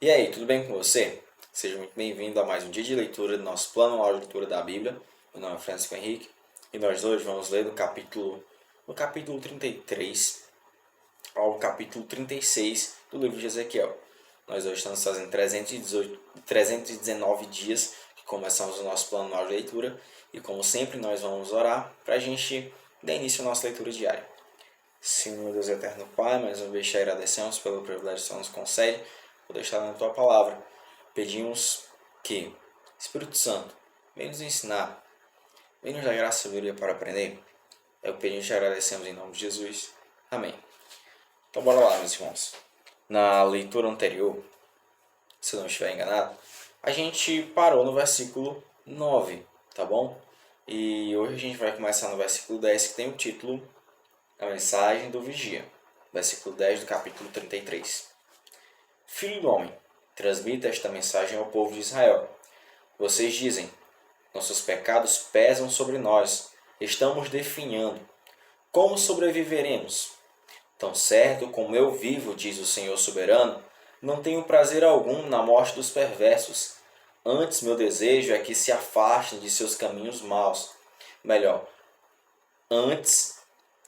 E aí, tudo bem com você? Seja muito bem-vindo a mais um dia de leitura do nosso plano anual de leitura da Bíblia. Meu nome é Francisco Henrique e nós hoje vamos ler do capítulo 33 ao capítulo 36 do livro de Ezequiel. Nós hoje estamos fazendo 319 dias que começamos o nosso plano anual de leitura e, como sempre, nós vamos orar para a gente dar início à nossa leitura diária. Senhor, meu Deus eterno Pai, mais uma vez te agradecemos pelo privilégio que o Senhor nos concede por deixar na tua palavra. Pedimos que, Espírito Santo, venha nos ensinar, venha nos dar graça e sabedoria para aprender. É o que pedimos e te agradecemos em nome de Jesus. Amém. Então bora lá, meus irmãos. Na leitura anterior, se eu não estiver enganado, a gente parou no versículo 9, tá bom? E hoje a gente vai começar no versículo 10, que tem o título A Mensagem do Vigia. Versículo 10 do capítulo 33. Filho do homem, transmita esta mensagem ao povo de Israel. Vocês dizem, nossos pecados pesam sobre nós, estamos definhando. Como sobreviveremos? Tão certo como eu vivo, diz o Senhor soberano, não tenho prazer algum na morte dos perversos. Antes, meu desejo é que se afastem de seus caminhos maus. Melhor, antes,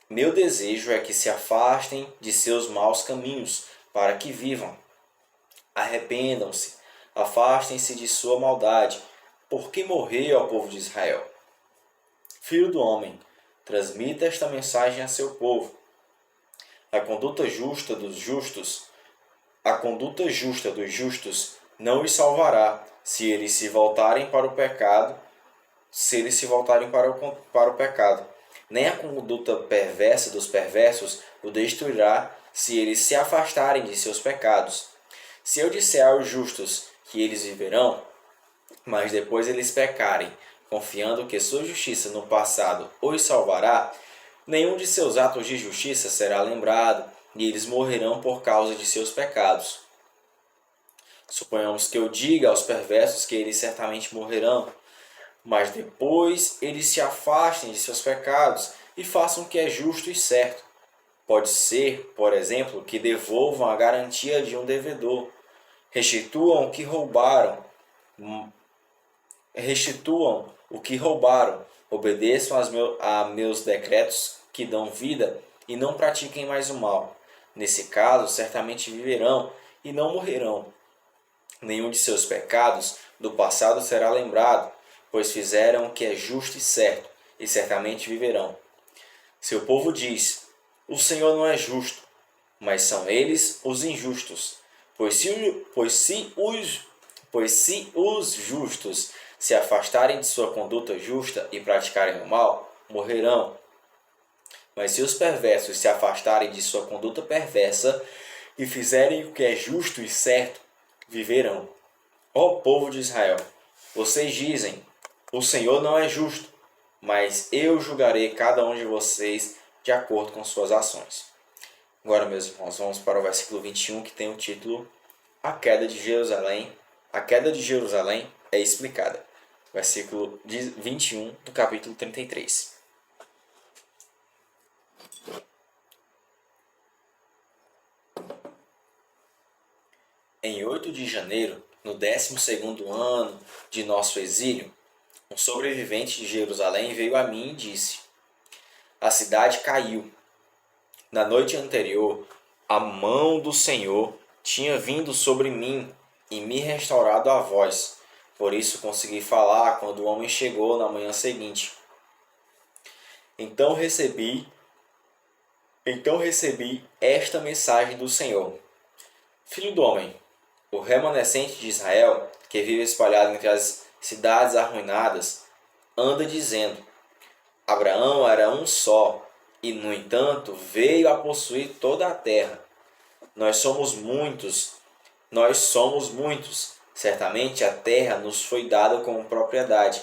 meu desejo é que se afastem de seus maus caminhos, para que vivam. Arrependam-se, afastem-se de sua maldade, porque morreu ao povo de Israel. Filho do homem, transmita esta mensagem a seu povo. A conduta justa dos justos não os salvará se eles se voltarem para o pecado, para o pecado. Nem a conduta perversa dos perversos o destruirá se eles se afastarem de seus pecados. Se eu disser aos justos que eles viverão, mas depois eles pecarem, confiando que sua justiça no passado os salvará, nenhum de seus atos de justiça será lembrado, e eles morrerão por causa de seus pecados. Suponhamos que eu diga aos perversos que eles certamente morrerão, mas depois eles se afastem de seus pecados e façam o que é justo e certo. Pode ser, por exemplo, que devolvam a garantia de um devedor, restituam o que roubaram, obedeçam a meus decretos que dão vida e não pratiquem mais o mal. Nesse caso, certamente viverão e não morrerão. Nenhum de seus pecados do passado será lembrado, pois fizeram o que é justo e certo, e certamente viverão. Seu povo diz, o Senhor não é justo, mas são eles os injustos. Pois se os justos se afastarem de sua conduta justa e praticarem o mal, morrerão. Mas se os perversos se afastarem de sua conduta perversa e fizerem o que é justo e certo, viverão. Ó povo de Israel, vocês dizem, o Senhor não é justo, mas eu julgarei cada um de vocês de acordo com suas ações. Agora, meus irmãos, vamos para o versículo 21, que tem o título A Queda de Jerusalém. A queda de Jerusalém é explicada. Versículo 21 do capítulo 33. Em 8 de janeiro, no 12º ano de nosso exílio, um sobrevivente de Jerusalém veio a mim e disse, a cidade caiu. Na noite anterior, a mão do Senhor tinha vindo sobre mim e me restaurado a voz. Por isso consegui falar quando o homem chegou na manhã seguinte. Então recebi esta mensagem do Senhor. Filho do homem, o remanescente de Israel, que vive espalhado entre as cidades arruinadas, anda dizendo, Abraão era um só, e, no entanto, veio a possuir toda a terra. Nós somos muitos, certamente a terra nos foi dada como propriedade.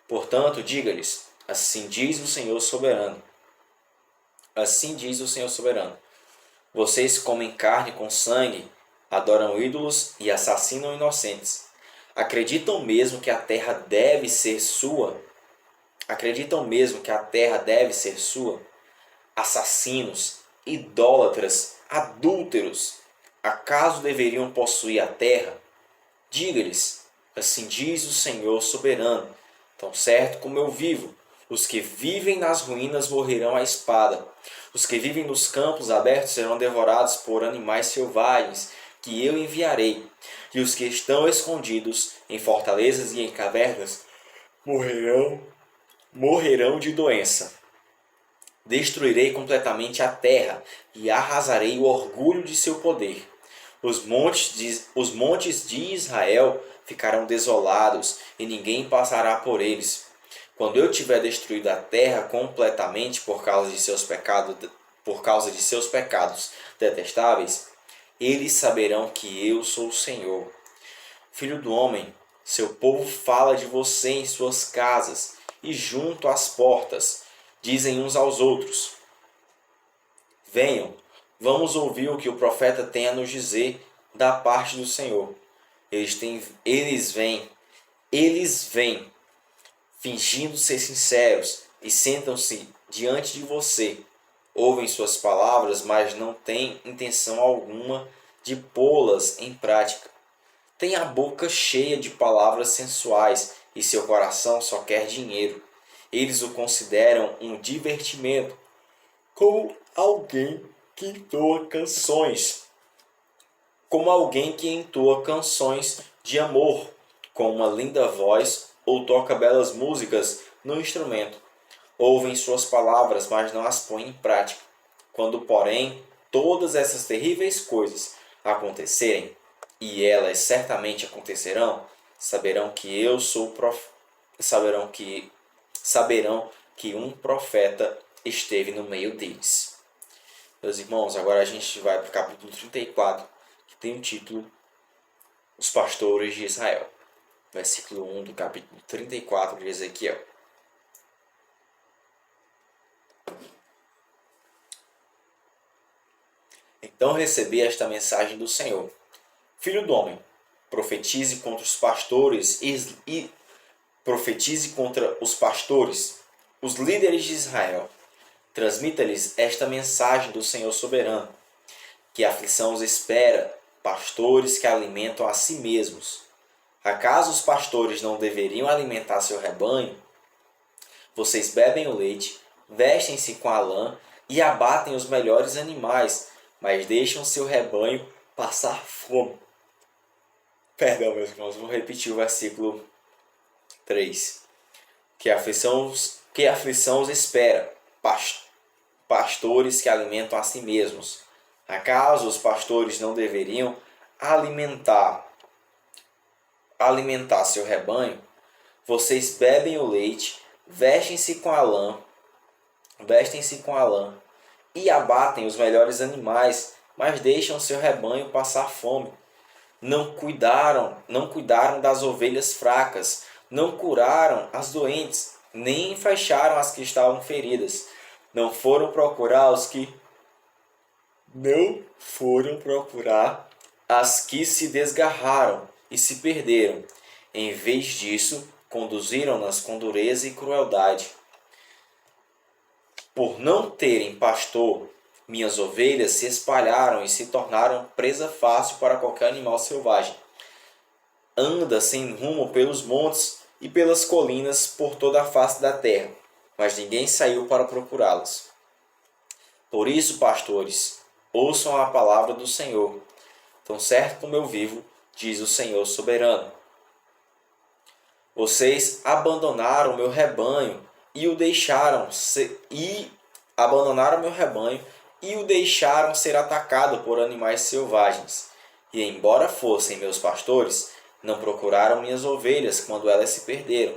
Portanto, diga-lhes, assim diz o Senhor soberano. Assim diz o Senhor soberano. Vocês comem carne com sangue, adoram ídolos e assassinam inocentes. Acreditam mesmo que a terra deve ser sua? Assassinos, idólatras, adúlteros. acaso deveriam possuir a terra? Diga-lhes, assim diz o Senhor soberano, tão certo como eu vivo, os que vivem nas ruínas morrerão à espada. Os que vivem nos campos abertos serão devorados por animais selvagens, que eu enviarei. E os que estão escondidos em fortalezas e em cavernas morrerão de doença. Destruirei completamente a terra e arrasarei o orgulho de seu poder. Os montes de Israel ficarão desolados e ninguém passará por eles. Quando eu tiver destruído a terra completamente por causa de seus pecados detestáveis, eles saberão que eu sou o Senhor. Filho do homem, seu povo fala de você em suas casas e junto às portas, dizem uns aos outros: venham, vamos ouvir o que o profeta tem a nos dizer da parte do Senhor. Eles vêm, fingindo ser sinceros, e sentam-se diante de você. Ouvem suas palavras, mas não têm intenção alguma de pô-las em prática. Têm a boca cheia de palavras sensuais e seu coração só quer dinheiro. Eles o consideram um divertimento, como alguém que entoa canções de amor com uma linda voz ou toca belas músicas no instrumento. Ouvem suas palavras, mas não as põem em prática. Quando, porém, todas essas terríveis coisas acontecerem, e elas certamente acontecerão, saberão que um profeta esteve no meio deles. Meus irmãos, agora a gente vai para o capítulo 34, que tem o título Os Pastores de Israel. Versículo 1 do capítulo 34 de Ezequiel. Então recebi esta mensagem do Senhor: Filho do homem, profetize contra os pastores os líderes de Israel. Transmita-lhes esta mensagem do Senhor soberano: que aflição os espera, pastores que alimentam a si mesmos. Acaso os pastores não deveriam alimentar seu rebanho? Vocês bebem o leite, vestem-se com a lã e abatem os melhores animais, mas deixam seu rebanho passar fome. Perdão, meus irmãos, vou repetir o versículo 3. Que aflição os espera, pastores que alimentam a si mesmos. Acaso os pastores não deveriam alimentar seu rebanho? Vocês bebem o leite, vestem-se com a lã e abatem os melhores animais, mas deixam seu rebanho passar fome. Não cuidaram das ovelhas fracas, não curaram as doentes, nem enfaixaram as que estavam feridas. Não foram procurar as que se desgarraram e se perderam. Em vez disso, conduziram-nas com dureza e crueldade. Por não terem pastor, minhas ovelhas se espalharam e se tornaram presa fácil para qualquer animal selvagem. Anda sem rumo pelos montes e pelas colinas por toda a face da terra, mas ninguém saiu para procurá-las. Por isso, pastores, ouçam a palavra do Senhor. Tão certo como eu vivo, diz o Senhor soberano. Vocês abandonaram o meu rebanho e o deixaram ser atacado por animais selvagens. E embora fossem meus pastores, não procuraram minhas ovelhas quando elas se perderam.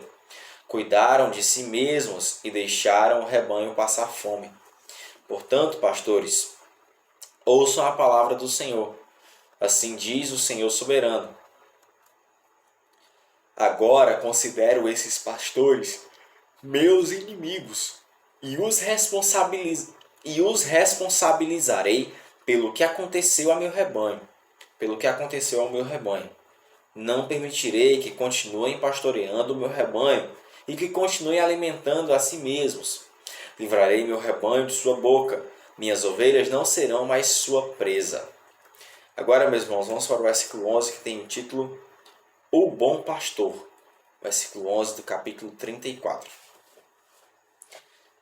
Cuidaram de si mesmos e deixaram o rebanho passar fome. Portanto, pastores, ouçam a palavra do Senhor. Assim diz o Senhor soberano. Agora considero esses pastores meus inimigos e os responsabilizarei pelo que aconteceu ao meu rebanho. Não permitirei que continuem pastoreando o meu rebanho e que continuem alimentando a si mesmos. Livrarei meu rebanho de sua boca. Minhas ovelhas não serão mais sua presa. Agora, meus irmãos, vamos para o versículo 11, que tem o título O Bom Pastor. Versículo 11 do capítulo 34.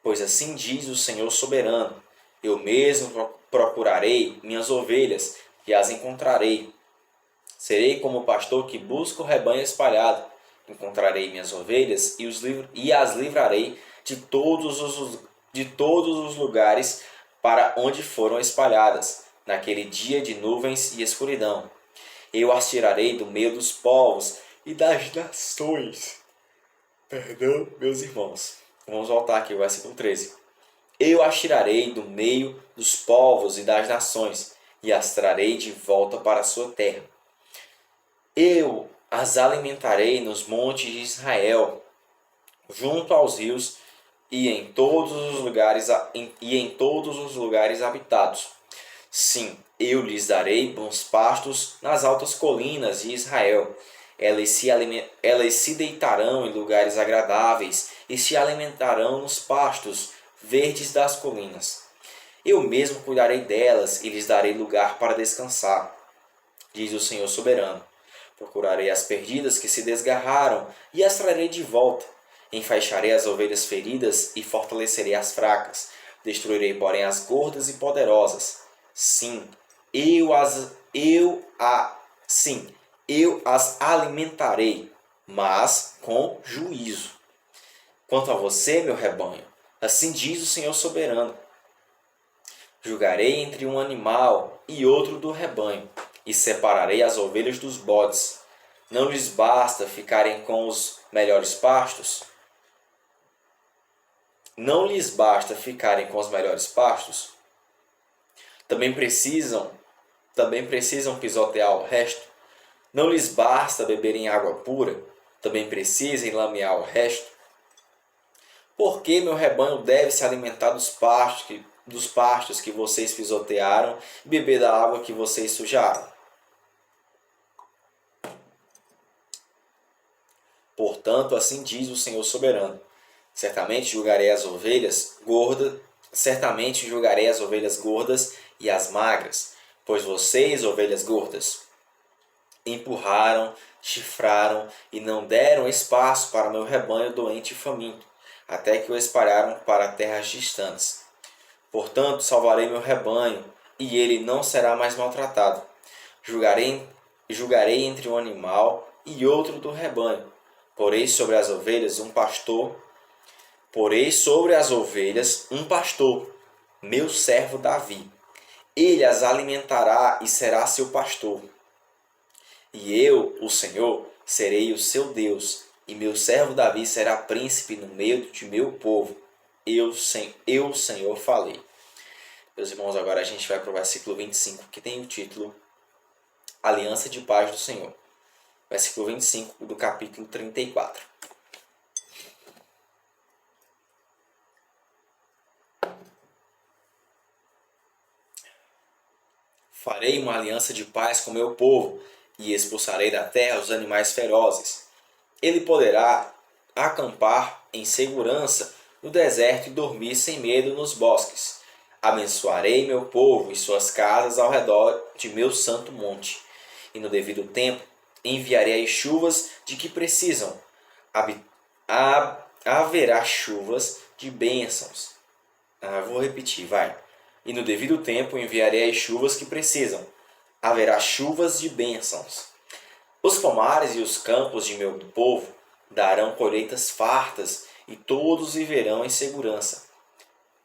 Pois assim diz o Senhor soberano: eu mesmo procurarei minhas ovelhas e as encontrarei. Serei como o pastor que busca o rebanho espalhado. Encontrarei minhas ovelhas e as livrarei de todos os lugares para onde foram espalhadas, naquele dia de nuvens e escuridão. Eu as tirarei do meio dos povos e das nações. Perdão, meus irmãos. Vamos voltar aqui ao versículo 13. Eu as tirarei do meio dos povos e das nações, e as trarei de volta para a sua terra. Eu as alimentarei nos montes de Israel, junto aos rios e em todos os lugares habitados. Sim, eu lhes darei bons pastos nas altas colinas de Israel. Elas se deitarão em lugares agradáveis e se alimentarão nos pastos verdes das colinas. Eu mesmo cuidarei delas e lhes darei lugar para descansar, diz o Senhor soberano. Procurarei as perdidas que se desgarraram e as trarei de volta. Enfaixarei as ovelhas feridas e fortalecerei as fracas. Destruirei, porém, as gordas e poderosas. Sim, eu as alimentarei, mas com juízo. Quanto a você, meu rebanho, assim diz o Senhor soberano: julgarei entre um animal e outro do rebanho, e separarei as ovelhas dos bodes. Não lhes basta ficarem com os melhores pastos? Não lhes basta ficarem com os melhores pastos? Também precisam pisotear o resto? Não lhes basta beberem água pura? Também precisam lamear o resto? Por que meu rebanho deve se alimentar dos pastos que vocês pisotearam e beber da água que vocês sujaram? Portanto, assim diz o Senhor soberano: certamente julgarei as ovelhas gordas e as magras, pois vocês, ovelhas gordas, empurraram, chifraram e não deram espaço para meu rebanho doente e faminto, até que o espalharam para terras distantes. Portanto, salvarei meu rebanho, e ele não será mais maltratado. Julgarei entre um animal e outro do rebanho. Porei sobre as ovelhas um pastor, meu servo Davi. Ele as alimentará e será seu pastor. E eu, o Senhor, serei o seu Deus, e meu servo Davi será príncipe no meio de meu povo. Eu, o Senhor, falei. Meus irmãos, agora a gente vai para o versículo 25, que tem o título Aliança de Paz do Senhor. Versículo 25 do capítulo 34. Farei uma aliança de paz com meu povo, e expulsarei da terra os animais ferozes. Ele poderá acampar em segurança no deserto e dormir sem medo nos bosques. Abençoarei meu povo e suas casas ao redor de meu santo monte. E no devido tempo enviarei as chuvas de que precisam. Haverá chuvas de bênçãos. Vou repetir, vai. E no devido tempo enviarei as chuvas que precisam. Haverá chuvas de bênçãos. Os pomares e os campos de meu povo darão colheitas fartas, e todos viverão em segurança.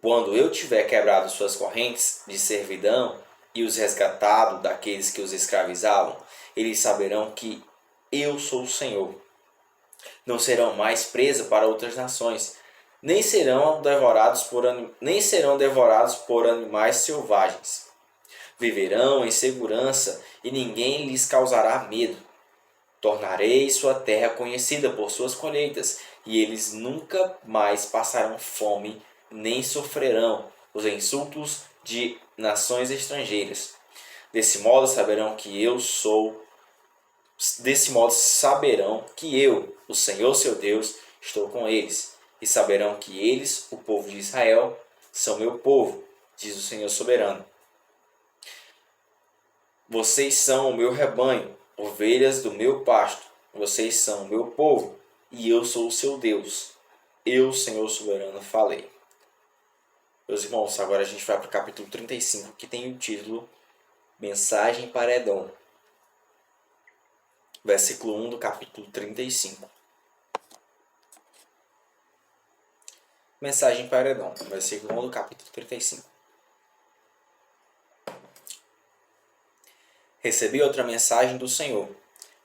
Quando eu tiver quebrado suas correntes de servidão e os resgatado daqueles que os escravizavam, eles saberão que eu sou o Senhor. Não serão mais presa para outras nações, nem serão devorados por animais selvagens. Viverão em segurança e ninguém lhes causará medo. Tornarei sua terra conhecida por suas colheitas, e eles nunca mais passarão fome, nem sofrerão os insultos de nações estrangeiras. Desse modo saberão que eu, o Senhor seu Deus, estou com eles, e saberão que eles, o povo de Israel, são meu povo, diz o Senhor soberano. Vocês são o meu rebanho, ovelhas do meu pasto. Vocês são o meu povo, e eu sou o seu Deus. Eu, Senhor soberano, falei. Meus irmãos, agora a gente vai para o capítulo 35, que tem o título Mensagem para Edom. Versículo 1 do capítulo 35. Mensagem para Edom, versículo 1 do capítulo 35. Recebi outra mensagem do Senhor.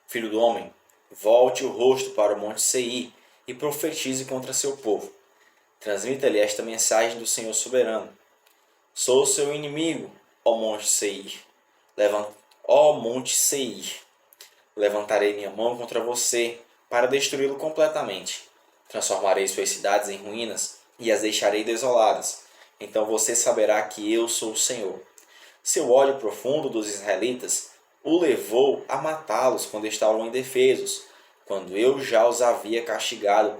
Filho do homem, volte o rosto para o monte Seir e profetize contra seu povo. Transmita-lhe esta mensagem do Senhor soberano. Sou seu inimigo, ó monte Seir. Ó monte Seir. Levantarei minha mão contra você para destruí-lo completamente. Transformarei suas cidades em ruínas e as deixarei desoladas. Então você saberá que eu sou o Senhor. Seu ódio profundo dos israelitas o levou a matá-los quando estavam indefesos, quando eu já os havia castigado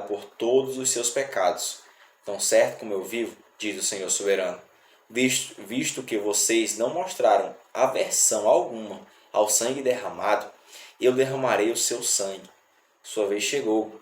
por todos os seus pecados. Tão certo como eu vivo, diz o Senhor soberano, visto que vocês não mostraram aversão alguma ao sangue derramado, eu derramarei o seu sangue. Sua vez chegou.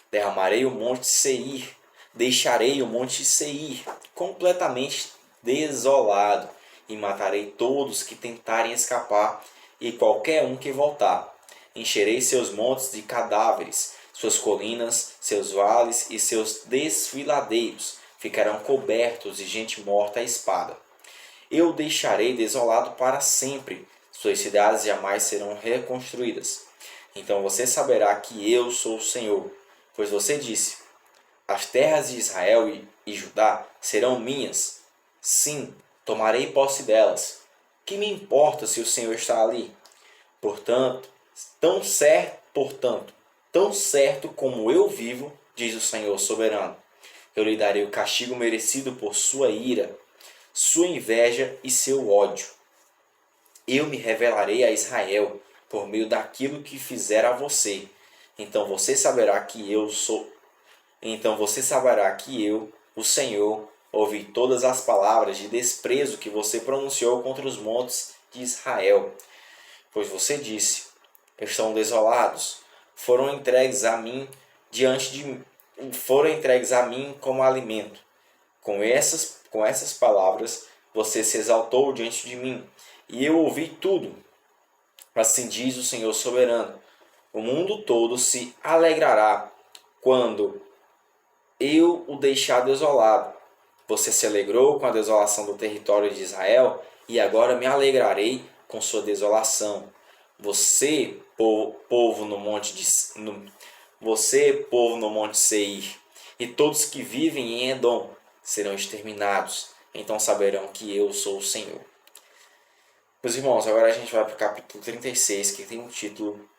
Derramarei o monte Seir, deixarei o monte Seir completamente desolado e matarei todos que tentarem escapar e qualquer um que voltar. Encherei seus montes de cadáveres, suas colinas, seus vales e seus desfiladeiros ficarão cobertos de gente morta à espada. Eu deixarei desolado para sempre, suas cidades jamais serão reconstruídas. Então você saberá que eu sou o Senhor, pois você disse: as terras de Israel e Judá serão minhas. Sim, tomarei posse delas. Que me importa se o Senhor está ali? Portanto, tão certo como eu vivo, diz o Senhor soberano, eu lhe darei o castigo merecido por sua ira, sua inveja e seu ódio. Eu me revelarei a Israel por meio daquilo que fizer a você. Então você saberá que eu, o Senhor, ouvi todas as palavras de desprezo que você pronunciou contra os montes de Israel. Pois você disse: estão desolados, foram entregues a mim como alimento. Com essas palavras você se exaltou diante de mim, e eu ouvi tudo. Assim diz o Senhor soberano: o mundo todo se alegrará quando eu o deixar desolado. Você se alegrou com a desolação do território de Israel, e agora me alegrarei com sua desolação. Você, povo no monte Seir, e todos que vivem em Edom serão exterminados. Então saberão que eu sou o Senhor. Meus irmãos, agora a gente vai para o capítulo 36, que tem o título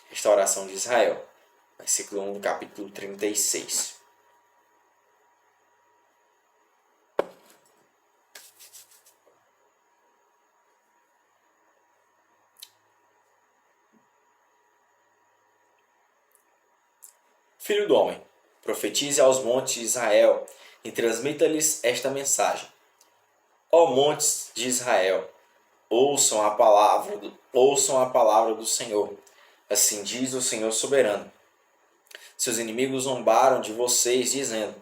Restauração de Israel. Versículo 1 do capítulo 36. Filho do homem, profetize aos montes de Israel e transmita-lhes esta mensagem. Ó montes de Israel, ouçam a palavra do Senhor. Assim diz o Senhor soberano. Seus inimigos zombaram de vocês, dizendo: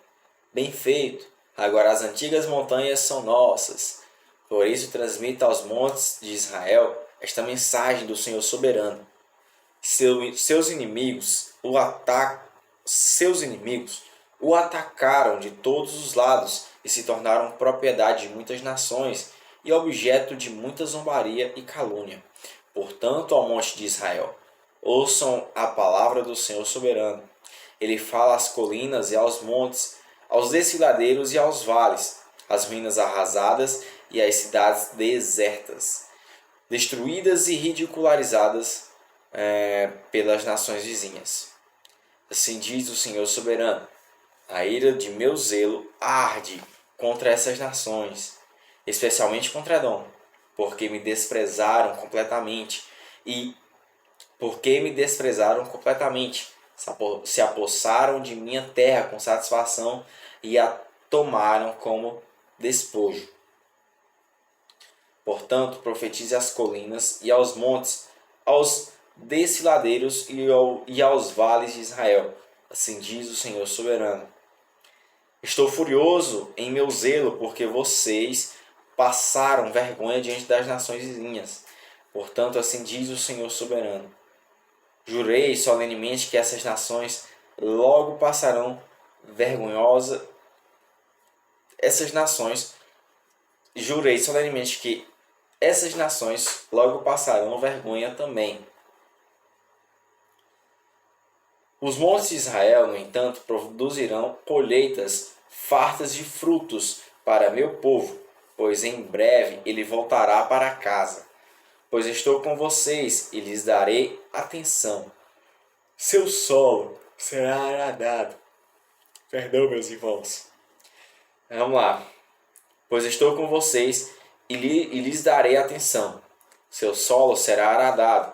bem feito, agora as antigas montanhas são nossas. Por isso transmita aos montes de Israel esta mensagem do Senhor soberano. Seus inimigos o atacaram de todos os lados e se tornaram propriedade de muitas nações e objeto de muita zombaria e calúnia. Portanto, ao monte de Israel, ouçam a palavra do Senhor soberano. Ele fala às colinas e aos montes, aos desfiladeiros e aos vales, às ruínas arrasadas e às cidades desertas, destruídas e ridicularizadas pelas nações vizinhas. Assim diz o Senhor soberano: a ira de meu zelo arde contra essas nações, especialmente contra Edom, porque me desprezaram completamente, se apossaram de minha terra com satisfação e a tomaram como despojo. Portanto, profetize às colinas e aos montes, aos desfiladeiros e aos vales de Israel. Assim diz o Senhor soberano. Estou furioso em meu zelo, porque vocês passaram vergonha diante das nações vizinhas. Portanto, assim diz o Senhor soberano. Jurei solenemente que essas nações logo passarão vergonhosa. Jurei solenemente que essas nações logo passarão vergonha também. Os montes de Israel, no entanto, produzirão colheitas fartas de frutos para meu povo, pois em breve ele voltará para casa. Pois estou com vocês e lhes darei atenção. Seu solo será aradado. Perdão, meus irmãos. Vamos lá. Pois estou com vocês e lhes darei atenção. Seu solo será aradado.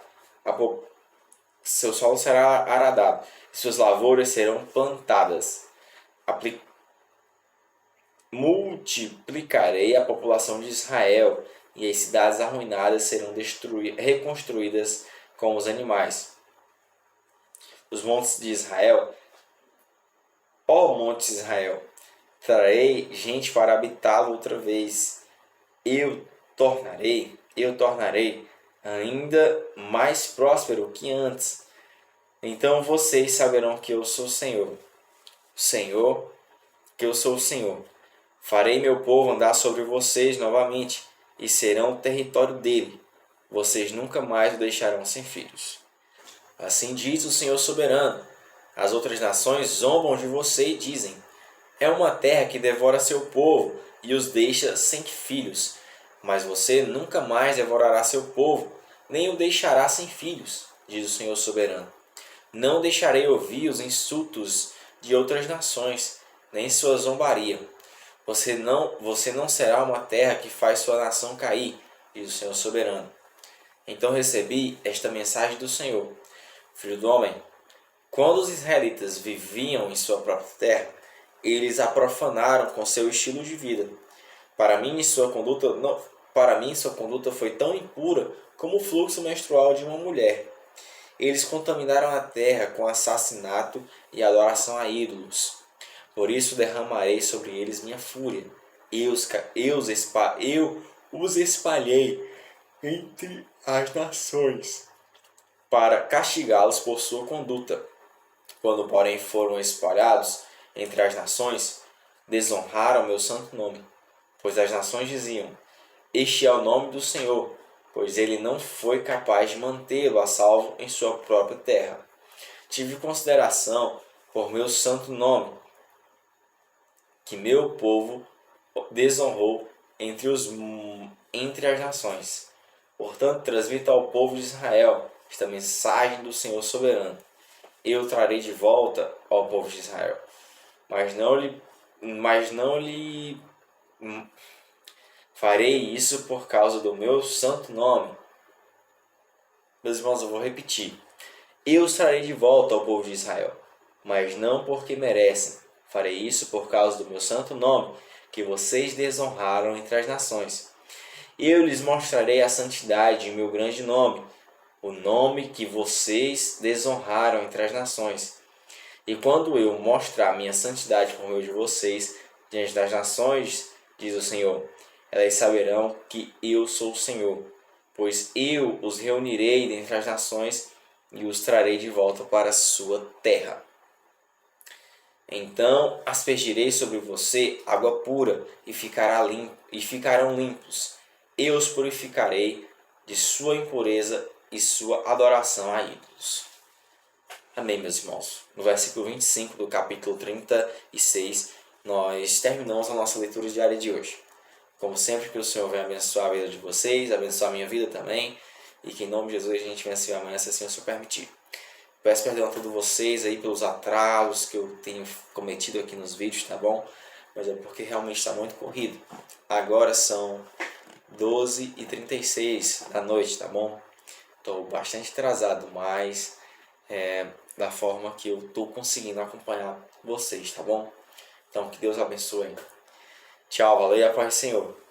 Seu solo será aradado. Suas lavouras serão plantadas. Multiplicarei a população de Israel, e as cidades arruinadas serão reconstruídas com os animais. Os montes de Israel, ó monte de Israel, trarei gente para habitá-lo outra vez. Eu tornarei ainda mais próspero que antes. Então vocês saberão que eu sou o Senhor. Que eu sou o Senhor. Farei meu povo andar sobre vocês novamente, e serão o território dele. Vocês nunca mais o deixarão sem filhos. Assim diz o Senhor soberano. As outras nações zombam de você e dizem: é uma terra que devora seu povo e os deixa sem filhos. Mas você nunca mais devorará seu povo, nem o deixará sem filhos, diz o Senhor soberano. Não deixarei ouvir os insultos de outras nações, nem sua zombaria. Você não será uma terra que faz sua nação cair, diz o Senhor soberano. Então recebi esta mensagem do Senhor: Filho do homem, quando os israelitas viviam em sua própria terra, eles a profanaram com seu estilo de vida. Para mim, sua conduta foi tão impura como o fluxo menstrual de uma mulher. Eles contaminaram a terra com assassinato e adoração a ídolos. Por isso derramarei sobre eles minha fúria. Eu os espalhei entre as nações para castigá-los por sua conduta. Quando, porém, foram espalhados entre as nações, desonraram meu santo nome. Pois as nações diziam: este é o nome do Senhor, pois ele não foi capaz de mantê-lo a salvo em sua própria terra. Tive consideração por meu santo nome, que meu povo desonrou entre as nações. Portanto, transmito ao povo de Israel esta mensagem do Senhor soberano. Eu trarei de volta ao povo de Israel, mas não lhe farei isso por causa do meu santo nome. Meus irmãos, eu vou repetir. Eu os trarei de volta ao povo de Israel, mas não porque merecem. Farei isso por causa do meu santo nome, que vocês desonraram entre as nações. Eu lhes mostrarei a santidade de meu grande nome, o nome que vocês desonraram entre as nações. E quando eu mostrar minha santidade por meio de vocês diante das nações, diz o Senhor, elas saberão que eu sou o Senhor, pois eu os reunirei dentre as nações e os trarei de volta para a sua terra. Então aspergirei sobre você água pura e ficarão limpos. Eu os purificarei de sua impureza e sua adoração a ídolos. Amém, meus irmãos. No versículo 25 do capítulo 36, nós terminamos a nossa leitura diária de hoje. Como sempre, que o Senhor venha abençoar a vida de vocês, abençoar a minha vida também, e que em nome de Jesus a gente venha se ver amanhã, se assim o Senhor permitir. Peço perdão a todos vocês aí pelos atrasos que eu tenho cometido aqui nos vídeos, tá bom? Mas é porque realmente está muito corrido. Agora são 12h36 da noite, tá bom? Estou bastante atrasado, mas da forma que eu estou conseguindo acompanhar vocês, tá bom? Então, que Deus abençoe. Tchau, valeu e a paz do Senhor.